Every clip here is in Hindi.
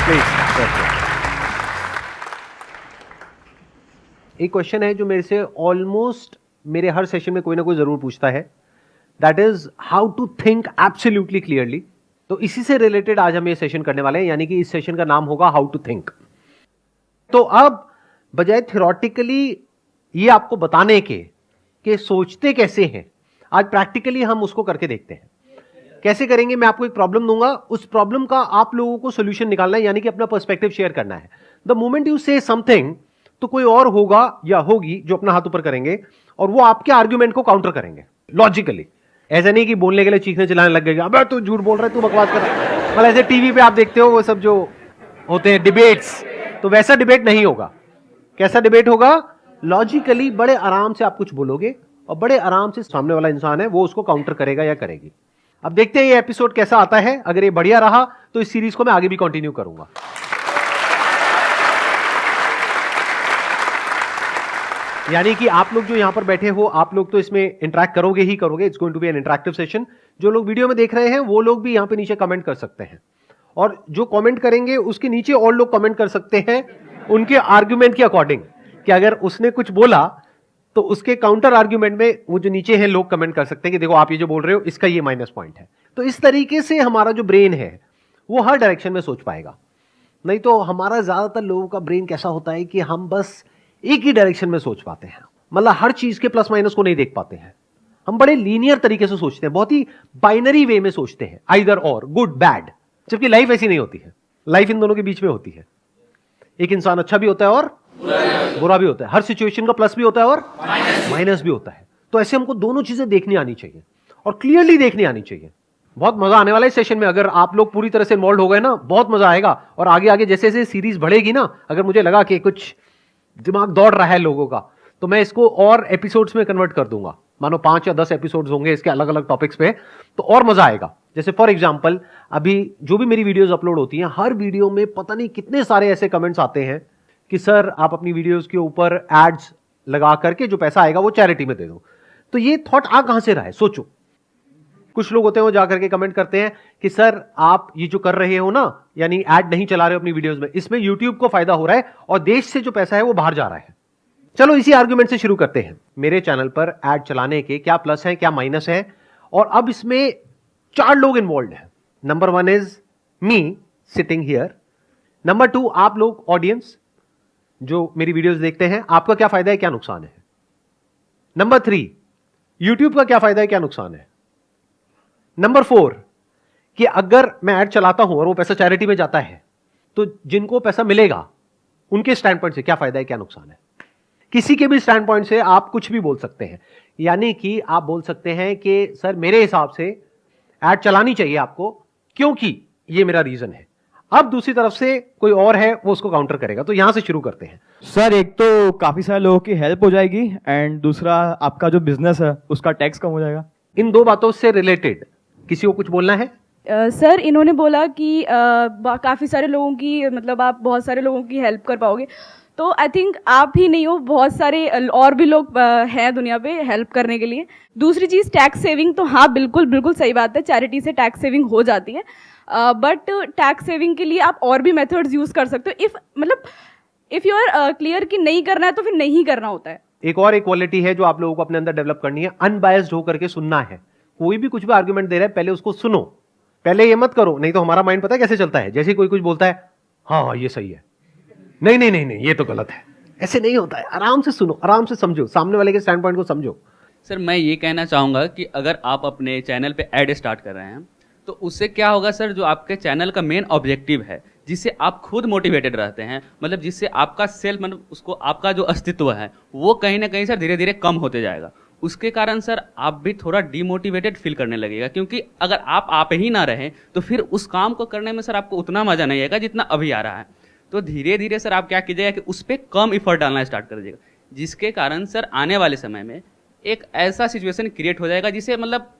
प्लीज। एक क्वेश्चन है जो मेरे से ऑलमोस्ट मेरे हर सेशन में कोई ना कोई जरूर पूछता है, that is how to think absolutely clearly. तो इसी से रिलेटेड आज हम ये सेशन करने वाले हैं, यानी कि इस सेशन का नाम होगा हाउ टू थिंक। तो अब बजाय थियोरेटिकली ये आपको बताने के कि सोचते कैसे हैं, आज प्रैक्टिकली हम उसको करके देखते हैं। कैसे करेंगे? मैं आपको एक प्रॉब्लम दूंगा, उस प्रॉब्लम का आप लोगों को सोल्यूशन निकालना है, यानी कि अपना पर्सपेक्टिव शेयर करना है। द मोमेंट यू से समथिंग, तो कोई और होगा या होगी जो अपना हाथ ऊपर करेंगे और वो आपके आर्ग्यूमेंट को काउंटर करेंगे लॉजिकली। ऐसा नहीं कि बोलने के लिए चीखने चिल्लाने लग गए, अबे तू झूठ बोल रहा है, तू बकवास कर रहा है। मतलब ऐसे टीवी पे आप देखते हो वो सब जो होते हैं डिबेट्स, तो वैसा डिबेट नहीं होगा। कैसा डिबेट होगा? लॉजिकली बड़े आराम से आप कुछ बोलोगे और बड़े आराम से सामने वाला इंसान है वो उसको काउंटर करेगा या करेगी। अब देखते हैं ये एपिसोड कैसा आता है। अगर ये बढ़िया रहा तो इस सीरीज को मैं आगे भी कंटिन्यू करूंगा। यानी कि आप लोग जो यहां पर बैठे हो, आप लोग तो इसमें इंटरेक्ट करोगे ही करोगे। It's going to be an interactive session. जो लोग वीडियो में देख रहे हैं वो लोग भी यहां पे नीचे कमेंट कर सकते हैं, और जो कमेंट करेंगे उसके नीचे और लोग कमेंट कर सकते हैं उनके आर्ग्यूमेंट के अकॉर्डिंग, कि अगर उसने कुछ बोला तो उसके काउंटर आर्ग्यूमेंट में वो जो नीचे हैं लोग कमेंट कर सकते हैं कि देखो आप ये जो बोल रहे हो इसका ये माइनस पॉइंट है। तो इस तरीके से हमारा जो ब्रेन है वो हर डायरेक्शन में सोच पाएगा। नहीं तो हमारा ज्यादातर लोगों का ब्रेन कैसा होता है कि हम बस एक ही डायरेक्शन में सोच पाते हैं, मतलब हर चीज के प्लस माइनस को नहीं देख पाते हैं। हम बड़े लीनियर तरीके से सोचते हैं, बहुत ही बाइनरी वे में सोचते हैं, आइदर और, गुड बैड। जबकि लाइफ ऐसी नहीं होती है, लाइफ इन दोनों के बीच में होती है। एक इंसान अच्छा भी होता है और बुरा भी होता है, हर सिचुएशन का प्लस भी होता है और माइनस भी होता है। तो ऐसे हमको दोनों चीजें देखनी आनी चाहिए और क्लियरली देखनी आनी चाहिए। बहुत मजा आने वाला है इस सेशन में। अगर आप लोग पूरी तरह से इन्वॉल्व हो गए ना, बहुत मजा आएगा। और आगे आगे जैसे जैसे सीरीज बढ़ेगी ना, अगर मुझे लगा कि कुछ दिमाग दौड़ रहा है लोगों का, तो मैं इसको और एपिसोड्स में कन्वर्ट कर दूंगा। मानो 5 या 10 एपिसोड्स होंगे इसके अलग अलग टॉपिक्स पे, तो और मजा आएगा। जैसे फॉर एग्जांपल अभी जो भी मेरी वीडियोस अपलोड होती हैं, हर वीडियो में पता नहीं कितने सारे ऐसे कमेंट्स आते हैं कि सर आप अपनी वीडियोस के ऊपर एड्स लगा करके जो पैसा आएगा वो चैरिटी में दे दो। तो ये थॉट आ कहां से रहा है? सोचो। कुछ लोग होते हैं वो जाकर के कमेंट करते हैं कि सर आप ये जो कर रहे हो ना, यानी ऐड नहीं चला रहे हो अपनी वीडियोस में, इसमें यूट्यूब को फायदा हो रहा है और देश से जो पैसा है वो बाहर जा रहा है। चलो इसी आर्गुमेंट से शुरू करते हैं। मेरे चैनल पर ऐड चलाने के क्या प्लस है क्या माइनस है, और अब इसमें 4 लोग इन्वॉल्व हैं। Number 1 is me sitting here. Number 2 आप लोग ऑडियंस जो मेरी वीडियोस देखते हैं, आपका क्या फायदा है क्या नुकसान है। नंबर 3 यूट्यूब का क्या फायदा है क्या नुकसान है। नंबर 4 कि अगर मैं ऐड चलाता हूं और वो पैसा चैरिटी में जाता है तो जिनको पैसा मिलेगा उनके स्टैंड पॉइंट से क्या फायदा है क्या नुकसान है। किसी के भी स्टैंड पॉइंट से आप कुछ भी बोल सकते हैं। यानी कि आप बोल सकते हैं कि सर मेरे हिसाब से ऐड चलानी चाहिए आपको क्योंकि ये मेरा रीजन है। अब दूसरी तरफ से कोई और है वो उसको काउंटर करेगा। तो यहां से शुरू करते हैं। सर एक तो काफी सारे लोगों की हेल्प हो जाएगी, एंड दूसरा आपका जो बिजनेस है उसका टैक्स कम हो जाएगा। इन 2 बातों से रिलेटेड किसी को कुछ बोलना है? सर इन्होंने बोला कि काफ़ी सारे लोगों की, मतलब आप बहुत सारे लोगों की हेल्प कर पाओगे। तो आई थिंक आप ही नहीं हो, बहुत सारे और भी लोग हैं दुनिया पे हेल्प करने के लिए। दूसरी चीज़ टैक्स सेविंग, तो हाँ बिल्कुल बिल्कुल सही बात है, चैरिटी से टैक्स सेविंग हो जाती है। बट टैक्स सेविंग के लिए आप और भी मेथड्स यूज़ कर सकते हो। इफ़ यू आर क्लियर कि नहीं करना है तो फिर नहीं करना होता है। एक और एक क्वालिटी है जो आप लोगों को अपने अंदर डेवलप करनी है, अनबायस्ड होकर के सुनना है। कोई भी कुछ भी आर्गुमेंट दे रहा है पहले उसको सुनो, पहले ये मत करो। नहीं तो हमारा माइंड पता है कैसे चलता है, जैसे कोई कुछ बोलता है हाँ ये सही है, नहीं नहीं नहीं नहीं ये तो गलत है। ऐसे नहीं होता है। आराम से सुनो, आराम से समझो, सामने वाले के स्टैंड पॉइंट को समझो। सर मैं ये कहना चाहूँगा कि अगर आप अपने चैनल पे ऐड स्टार्ट कर रहे हैं तो उससे क्या होगा सर, जो आपके चैनल का मेन ऑब्जेक्टिव है, जिससे आप खुद मोटिवेटेड रहते हैं, मतलब जिससे आपका सेल्फ, मतलब उसको आपका जो अस्तित्व है वो कहीं ना कहीं सर धीरे धीरे कम होते जाएगा। उसके कारण सर आप भी थोड़ा डिमोटिवेटेड फील करने लगेगा, क्योंकि अगर आप ही ना रहें तो फिर उस काम को करने में सर आपको उतना मजा नहीं आएगा जितना अभी आ रहा है। तो धीरे धीरे सर आप क्या कीजिएगा कि उस पर कम इफर्ट डालना स्टार्ट कर दीजिएगा, जिसके कारण सर आने वाले समय में एक ऐसा सिचुएशन क्रिएट हो जाएगा जिसे, मतलब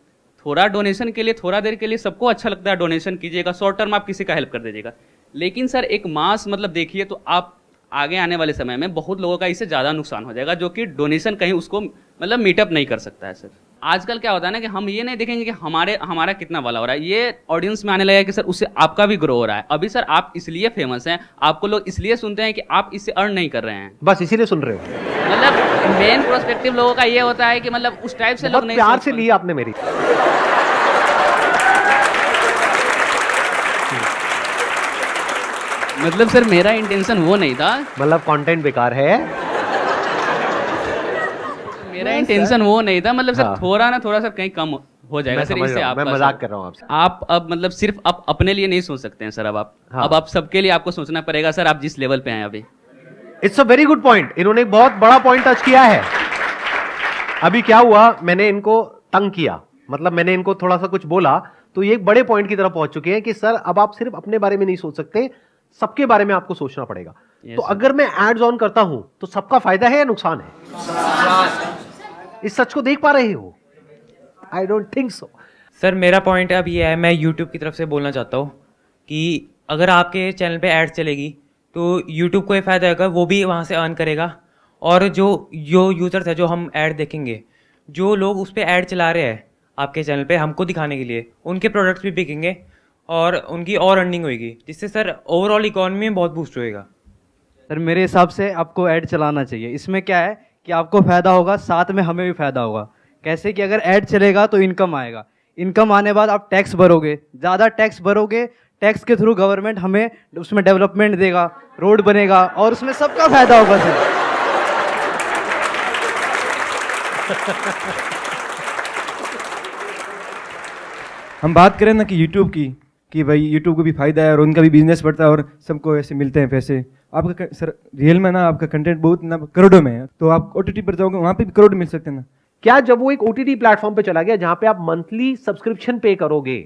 थोड़ा डोनेशन के लिए, थोड़ा देर के लिए सबको अच्छा लगता है, डोनेशन कीजिएगा, शॉर्ट टर्म आप किसी का हेल्प कर दीजिएगा। लेकिन सर एक मास मतलब देखिए तो आप आगे आने वाले समय में बहुत लोगों का इससे ज़्यादा नुकसान हो जाएगा, जो कि डोनेशन कहीं उसको मतलब मीटअप नहीं कर सकता है सर। आजकल क्या होता है ना कि हम ये नहीं देखेंगे कि हमारा कितना वाला हो रहा है, ये ऑडियंस में आने लगा कि सर उससे आपका भी ग्रो हो रहा है। अभी सर आप इसलिए फेमस हैं, आपको लोग इसलिए सुनते हैं कि आप इससे अर्न नहीं कर रहे हैं, बस इसीलिए सुन रहे हो। मतलब मेन प्रोस्पेक्टिव लोगों का ये होता है कि मतलब उस टाइप से लोग बहुत नहीं प्यार सोच से पाते। ली आपने मेरी। मतलब सर मेरा इंटेंशन वो नहीं था, मतलब कंटेंट बेकार है। मेरा इंटेंशन वो नहीं था, मतलब सर हाँ। थोड़ा सा कहीं कम हो जाएगा मैं सर, समझ इससे रहा हूं, मैं आपका मजाक सर। कर रहा हूं आपसे। आप अब मतलब सिर्फ आप अपने लिए नहीं सोच सकते हैं सर, अब आप हाँ। अब आप सबके लिए आपको सोचना पड़ेगा सर, आप जिस लेवल पे हैं अभी। It's a very good point. इन्होंने एक बहुत बड़ा पॉइंट टच किया है। अभी क्या हुआ, मैंने इनको तंग किया, मतलब मैंने इनको थोड़ा सा कुछ बोला, तो ये एक बड़े पॉइंट की तरफ पहुंच चुके हैं कि सर अब आप सिर्फ अपने बारे में नहीं सोच सकते, सबके बारे में आपको सोचना पड़ेगा। Yes, तो sir. अगर मैं एड्स ऑन करता हूं तो सबका फायदा है या नुकसान है? इस सच को देख पा रहे हो? I don't think so. Sir मेरा पॉइंट अब ये है, मैं यूट्यूब की तरफ से बोलना चाहता हूँ कि अगर आपके चैनल पे एड्स चलेगी तो यूट्यूब को ये फ़ायदा होगा, वो भी वहाँ से अर्न करेगा। और जो यूज़र्स है, जो हम ऐड देखेंगे, जो लोग उस पर ऐड चला रहे हैं आपके चैनल पे हमको दिखाने के लिए, उनके प्रोडक्ट्स भी बिकेंगे और उनकी और अर्निंग होगी, जिससे सर ओवरऑल इकॉनमी में बहुत बूस्ट होएगा। सर मेरे हिसाब से आपको ऐड चलाना चाहिए। इसमें क्या है कि आपको फ़ायदा होगा, साथ में हमें भी फ़ायदा होगा। कैसे कि अगर ऐड चलेगा तो इनकम आएगा, इनकम आने बाद आप टैक्स भरोगे, ज़्यादा टैक्स भरोगे, टैक्स के थ्रू गवर्नमेंट हमें उसमें डेवलपमेंट देगा, रोड बनेगा और उसमें सबका फ़ायदा होगा सर। हम बात करें ना कि यूट्यूब की, कि भाई यूट्यूब को भी फायदा है और उनका भी बिजनेस बढ़ता है और सबको ऐसे मिलते हैं पैसे। आपका सर रियल में ना आपका कंटेंट बहुत ना करोड़ों में है, तो आप ओटीटी पर जाओगे वहाँ पे भी करोड़ मिल सकते हैं ना। क्या जब वो एक ओटीटी प्लेटफॉर्म पे चला गया जहां पे आप मंथली सब्सक्रिप्शन पे करोगे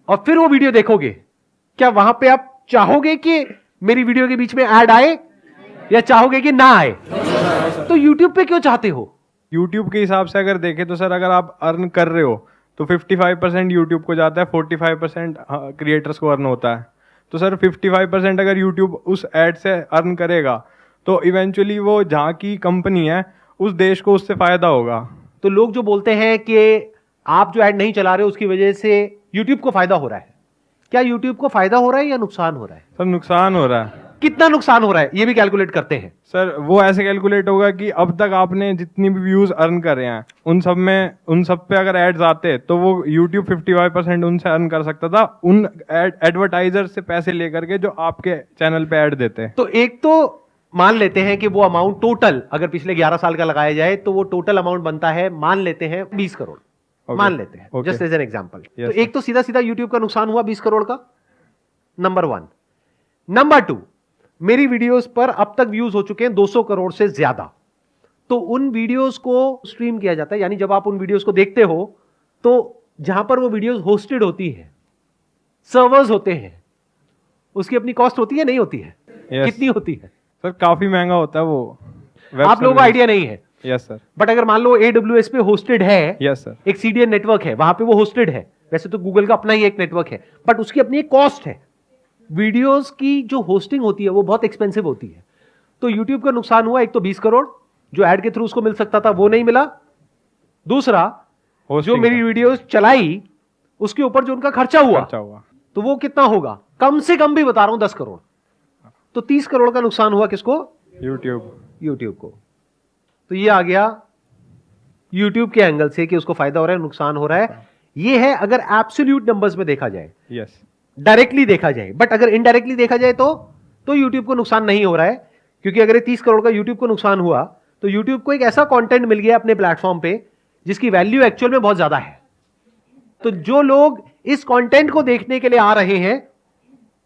और फिर वो वीडियो देखोगे, क्या वहां पे आप चाहोगे कि मेरी वीडियो के बीच में ऐड आए या चाहोगे कि ना आए? तो यूट्यूब पे क्यों चाहते हो? यूट्यूब के हिसाब से अगर देखें तो सर, अगर आप अर्न कर रहे हो तो 55% यूट्यूब को जाता है, 45% क्रिएटर्स को अर्न होता है। तो सर 55% अगर यूट्यूब उस एड से अर्न करेगा तो इवेंचुअली वो जहाँ की कंपनी है उस देश को उससे फायदा होगा। तो लोग जो बोलते हैं कि आप जो ऐड नहीं चला रहे हो उसकी वजह से यूट्यूब को फायदा हो रहा है, क्या यूट्यूब को फायदा हो रहा है या नुकसान हो रहा है? सर नुकसान हो रहा है। कितना नुकसान हो रहा है ये भी कैलकुलेट करते हैं। सर वो ऐसे कैलकुलेट होगा कि अब तक आपने जितनी भी व्यूज अर्न करे हैं उन सब पे अगर एड्स आते तो वो YouTube 55% उनसे अर्न कर सकता था, उन एडवर्टाइजर से पैसे लेकर के जो आपके चैनल पे ऐड देते हैं। तो एक तो मान लेते हैं कि वो अमाउंट टोटल अगर पिछले 11 साल का लगाया जाए तो वो टोटल अमाउंट बनता है, मान लेते हैं 20 करोड़। Okay. मान लेते हैं Okay. Just as an example. Yes, तो sir. एक तो सीधा सीधा यूट्यूब का नुकसान हुआ 20 करोड़ का, नंबर 1। नंबर 2, मेरी वीडियोस पर अब तक व्यूज हो चुके हैं 200 करोड़ से ज्यादा। तो उन वीडियोस को स्ट्रीम किया जाता है, यानी जब आप उन वीडियोस को देखते हो तो जहां पर वो वीडियोस होस्टेड होती है, सर्वर्स होते हैं, उसकी अपनी कॉस्ट होती है, नहीं होती है? Yes. कितनी होती है? सर काफी महंगा होता है वो। आप लोगों को आइडिया नहीं है, यस सर। बट अगर मान लो AWS पे होस्टेड है, यस सर। एक CDN नेटवर्क है, वहां पे वो होस्टेड है। वैसे तो गूगल का अपना ही एक नेटवर्क है, बट उसकी अपनी एक कॉस्ट है। वीडियोस की जो होस्टिंग होती है वो बहुत एक्सपेंसिव होती है। तो यूट्यूब का नुकसान हुआ, एक तो 20 करोड़ जो ऐड के थ्रू उसको मिल सकता था वो नहीं मिला, दूसरा जो Hosting मेरी का। वीडियोस चलाई उसके ऊपर जो उनका खर्चा हुआ तो वो कितना होगा? कम से कम भी बता रहा हूं 10 करोड़। तो 30 करोड़ का नुकसान हुआ किसको? यूट्यूब को। तो ये आ गया यूट्यूब के एंगल से कि उसको फायदा हो रहा है, नुकसान हो रहा है। ये है अगर एब्सोल्यूट नंबर्स में देखा जाए, यस। डायरेक्टली देखा जाए। बट अगर इनडायरेक्टली देखा जाए तो यूट्यूब को नुकसान नहीं हो रहा है, क्योंकि अगर ये 30 करोड़ का यूट्यूब को नुकसान हुआ तो यूट्यूब को एक ऐसा कंटेंट मिल गया अपने प्लेटफॉर्म पे जिसकी वैल्यू एक्चुअल में बहुत ज्यादा है। तो जो लोग इस कंटेंट को देखने के लिए आ रहे हैं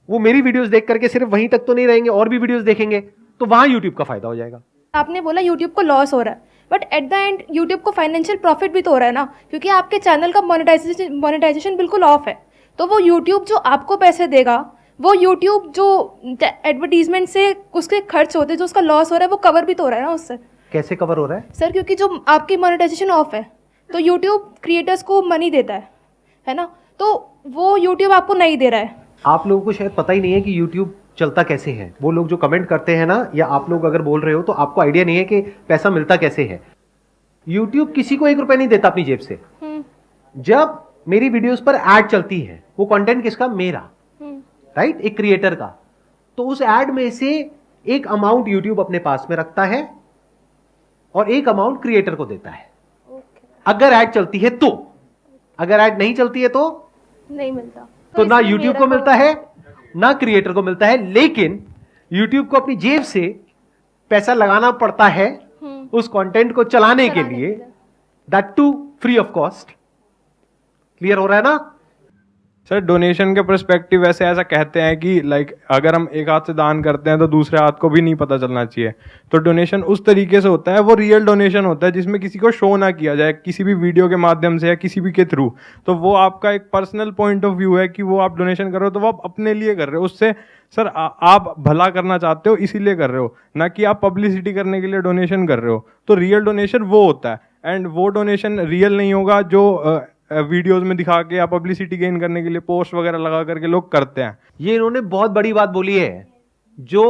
वो मेरी वीडियोस देख करके सिर्फ वहीं तक तो नहीं रहेंगे, और भी वीडियोस देखेंगे, तो वहां यूट्यूब का फायदा हो जाएगा। आपने बोला यूट्यूब को लॉस हो रहा है, but at the end YouTube को फाइनेंशियल प्रॉफिट भी तो हो रहा है ना, क्योंकि आपके चैनल का मोनेटाइजेशन बिल्कुल ऑफ है। तो वो यूट्यूब जो आपको पैसे देगा, वो यूट्यूब जो एडवर्टीजमेंट से उसके खर्च होते हैं, जो उसका लॉस हो रहा है, वो कवर भी तो हो रहा है ना उससे। कैसे कवर हो रहा है सर? क्योंकि जो आपकी मोनेटाइजेशन ऑफ है तो यूट्यूब क्रिएटर्स को मनी देता है ना, तो वो यूट्यूब आपको नहीं दे रहा है। आप लोगों को शायद पता ही नहीं है कि यूट्यूब चलता कैसे है। वो लोग जो कमेंट करते हैं ना, या आप लोग अगर बोल रहे हो तो आपको आइडिया नहीं है कि पैसा मिलता कैसे है। यूट्यूब किसी को 1 रुपए नहीं देता अपनी जेब से। जब मेरी वीडियोस पर एड चलती है, वो कंटेंट किसका? मेरा, राइट, एक क्रिएटर का। तो उस एड में से एक अमाउंट यूट्यूब अपने पास में रखता है और एक अमाउंट क्रिएटर को देता है। अगर एड चलती है तो, अगर एड नहीं चलती है तो नहीं मिलता। तो ना इसमें यूट्यूब मेरा को मिलता है ना क्रिएटर को मिलता है। लेकिन यूट्यूब को अपनी जेब से पैसा लगाना पड़ता है उस कंटेंट को चलाने के लिए, that to free of cost. Clear हो रहा है ना? सर डोनेशन के पर्सपेक्टिव वैसे ऐसा कहते हैं कि लाइक अगर हम एक हाथ से दान करते हैं तो दूसरे हाथ को भी नहीं पता चलना चाहिए। तो डोनेशन उस तरीके से होता है, वो रियल डोनेशन होता है जिसमें किसी को शो ना किया जाए किसी भी वीडियो के माध्यम से या किसी भी के थ्रू। तो वो आपका एक पर्सनल पॉइंट ऑफ व्यू है कि वो आप डोनेशन कर रहे हो तो वो आप अपने लिए कर रहे हो। उससे सर आप भला करना चाहते हो इसीलिए कर रहे हो, ना कि आप पब्लिसिटी करने के लिए डोनेशन कर रहे हो। तो रियल डोनेशन वो होता है, एंड वो डोनेशन रियल नहीं होगा जो वीडियोस में दिखा के या पब्लिसिटी गेन करने के लिए पोस्ट वगैरह लगा करके लोग करते हैं। ये इन्होंने बहुत बड़ी बात बोली है जो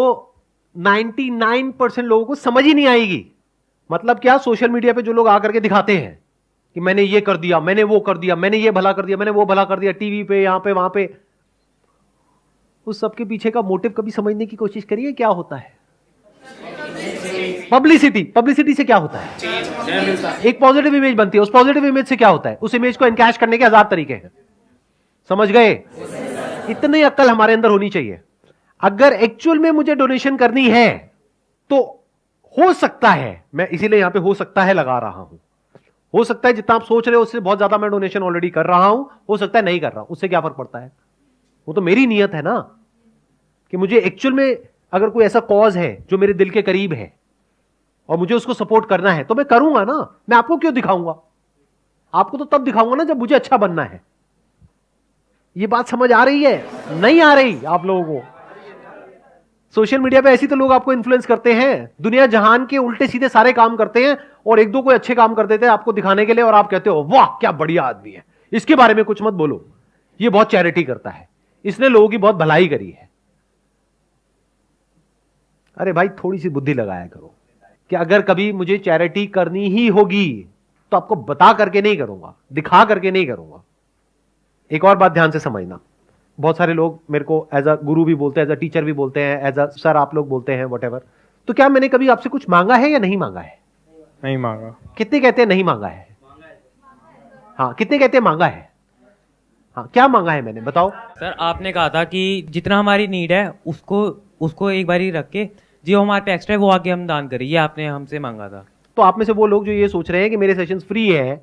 99% लोगों को समझ ही नहीं आएगी। मतलब क्या? सोशल मीडिया पे जो लोग आकर के दिखाते हैं कि मैंने ये कर दिया, मैंने वो कर दिया, मैंने ये भला कर दिया, मैंने वो भला कर दिया, टीवी पे, यहां पे, वहां पे, उस सबके पीछे का मोटिव कभी समझने की कोशिश करिए क्या होता है। पब्लिसिटी, पब्लिसिटी से क्या होता है? एक पॉजिटिव इमेज बनती है, उस पॉजिटिव इमेज से क्या होता है? उस इमेज को एनकैश करने के 1000 तरीके हैं। समझ गए? इतनी अक्ल हमारे अंदर होनी चाहिए। अगर एक्चुअल में मुझे डोनेशन करनी है तो हो सकता है, मैं इसीलिए यहां पे हो सकता है लगा रहा हूं, हो सकता है जितना आप सोच रहे हो उससे बहुत ज्यादा मैं डोनेशन ऑलरेडी कर रहा हूं, हो सकता है नहीं कर रहा हूं, उससे क्या फर्क पड़ता है? वो तो मेरी नीयत है ना कि मुझे एक्चुअल में अगर कोई ऐसा कॉज है जो मेरे दिल के करीब है और मुझे उसको सपोर्ट करना है तो मैं करूंगा ना। मैं आपको क्यों दिखाऊंगा? आपको तो तब दिखाऊंगा ना जब मुझे अच्छा बनना है। ये बात समझ आ रही है? नहीं आ रही आप लोगों को? सोशल मीडिया पे ऐसी तो लोग आपको इन्फ्लुएंस करते हैं, दुनिया जहान के उल्टे सीधे सारे काम करते हैं और एक दो कोई अच्छे काम कर देते हैं आपको दिखाने के लिए, और आप कहते हो वाह क्या बढ़िया आदमी है, इसके बारे में कुछ मत बोलो, ये बहुत चैरिटी करता है, इसने लोगों की बहुत भलाई करी है। अरे भाई थोड़ी सी बुद्धि लगाया करो कि अगर कभी मुझे चैरिटी करनी ही होगी तो आपको बता करके नहीं करूंगा, दिखा करके नहीं करूंगा। एक और बात ध्यान से समझना, बहुत सारे लोग मेरे को एज अ गुरु भी बोलते हैं, एज अ टीचर भी बोलते हैं, एज अ सर आप लोग बोलते हैं, व्हाटएवर। तो क्या मैंने कभी आपसे कुछ मांगा है या नहीं मांगा है? नहीं मांगा। कितने कहते हैं नहीं मांगा है? हाँ, कितने कहते हैं मांगा है? हाँ, क्या मांगा है मैंने, बताओ। सर आपने कहा था कि जितना हमारी नीड है उसको एक बारी रख के जो हमारे पे एक्स्ट्रा है वो आगे हम दान करें, ये आपने हमसे मांगा था। तो आप में से वो लोग जो ये सोच रहे हैं कि मेरे सेशंस फ्री है,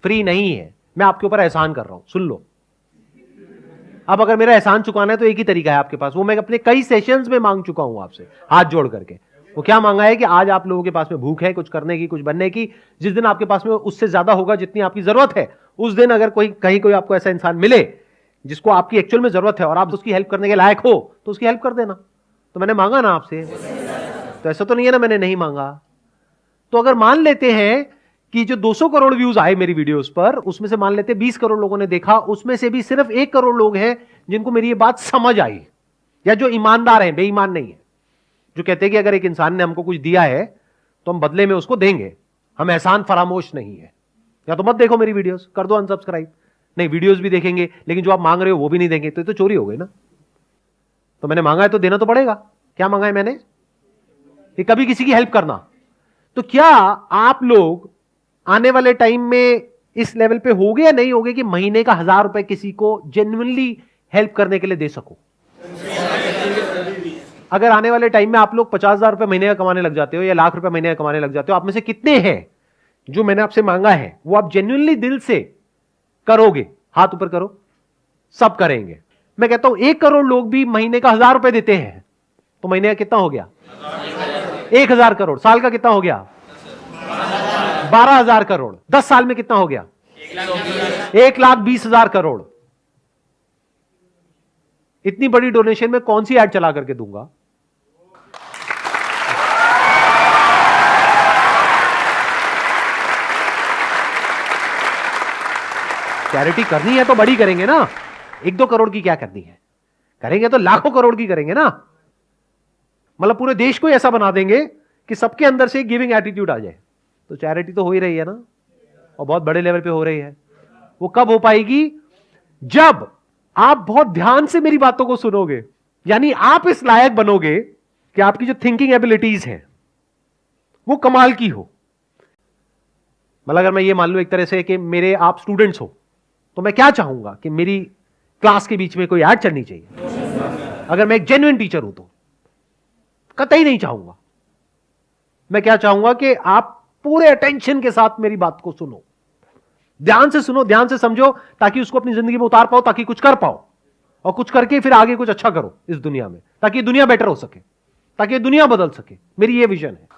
फ्री नहीं है, मैं आपके ऊपर एहसान कर रहा हूं, सुन लो। अब अगर मेरा एहसान चुकाना है तो एक ही तरीका है आपके पास, वो मैं अपने कई सेशंस में मांग चुका हूं आपसे हाथ जोड़ करके। वो क्या मांगा है कि आज आप लोगों के पास में भूख है कुछ करने की, कुछ बनने की, जिस दिन आपके पास में उससे ज्यादा होगा जितनी आपकी जरूरत है, उस दिन अगर कहीं कोई आपको ऐसा इंसान मिले जिसको आपकी एक्चुअल में जरूरत है और आप उसकी हेल्प करने के लायक हो तो उसकी हेल्प कर देना। तो मैंने मांगा ना आपसे, तो ऐसा तो नहीं है ना मैंने नहीं मांगा। तो अगर मान लेते हैं कि जो 200 करोड़ व्यूज आए मेरी वीडियोस पर, उसमें से मान लेते हैं 20 करोड़ लोगों ने देखा, उसमें से भी सिर्फ 1 करोड़ लोग हैं जिनको मेरी ये बात समझ आई, या जो ईमानदार हैं, बेईमान नहीं है, जो कहते हैं कि अगर एक इंसान ने हमको कुछ दिया है तो हम बदले में उसको देंगे, हम एहसान फरामोश नहीं है। या तो मत देखो मेरी वीडियोस, कर दो अनसब्सक्राइब। नहीं, वीडियोस भी देखेंगे लेकिन जो आप मांग रहे हो वो भी नहीं देंगे, तो ये तो चोरी हो गई ना। तो मैंने मांगा है तो देना तो पड़ेगा। क्या मांगा है मैंने? कि कभी किसी की हेल्प करना। तो क्या आप लोग आने वाले टाइम में इस लेवल पे होगे या नहीं होगे कि महीने का 1000 रुपए किसी को जेन्युइनली हेल्प करने के लिए दे सको? अगर आने वाले टाइम में आप लोग 50,000 रुपए महीने का कमाने लग जाते हो या लाख रुपए महीने का कमाने लग जाते हो, आप में से कितने हैं जो मैंने आपसे मांगा है वो आप जेन्युइनली दिल से करोगे? हाथ ऊपर करो। सब करेंगे। मैं कहता हूं 1 करोड़ लोग भी महीने का 1000 रुपए देते हैं तो महीने का कितना हो गया? 1000 करोड़। साल का कितना हो गया? 12,000 करोड़। 10 साल में कितना हो गया? 1,20,000 करोड़। इतनी बड़ी डोनेशन में कौन सी ऐड चला करके दूंगा? चैरिटी करनी है तो बड़ी करेंगे ना, 1-2 करोड़ की क्या करनी है? करेंगे तो लाखों करोड़ की करेंगे ना। मतलब पूरे देश को ऐसा बना देंगे कि सबके अंदर से गिविंग एटीट्यूड आ जाए। तो चैरिटी तो हो ही रही है ना, और बहुत बड़े लेवल पे हो रही है। वो कब हो पाएगी? जब आप बहुत ध्यान से मेरी बातों को सुनोगे, यानी आप इस लायक बनोगे कि आपकी जो थिंकिंग एबिलिटीज है वो कमाल की हो। मतलब अगर मैं ये मान लूं एक तरह से कि मेरे आप स्टूडेंट्स हो, तो मैं क्या चाहूंगा कि मेरी क्लास के बीच में कोई ऐड चलनी चाहिए। अगर मैं एक जेन्युइन टीचर हूं तो कतई नहीं चाहूंगा। मैं क्या चाहूंगा कि आप पूरे अटेंशन के साथ मेरी बात को सुनो, ध्यान से सुनो, ध्यान से समझो, ताकि उसको अपनी जिंदगी में उतार पाओ, ताकि कुछ कर पाओ, और कुछ करके फिर आगे कुछ अच्छा करो इस दुनिया में, ताकि दुनिया बेटर हो सके, ताकि दुनिया बदल सके। मेरी ये विजन है।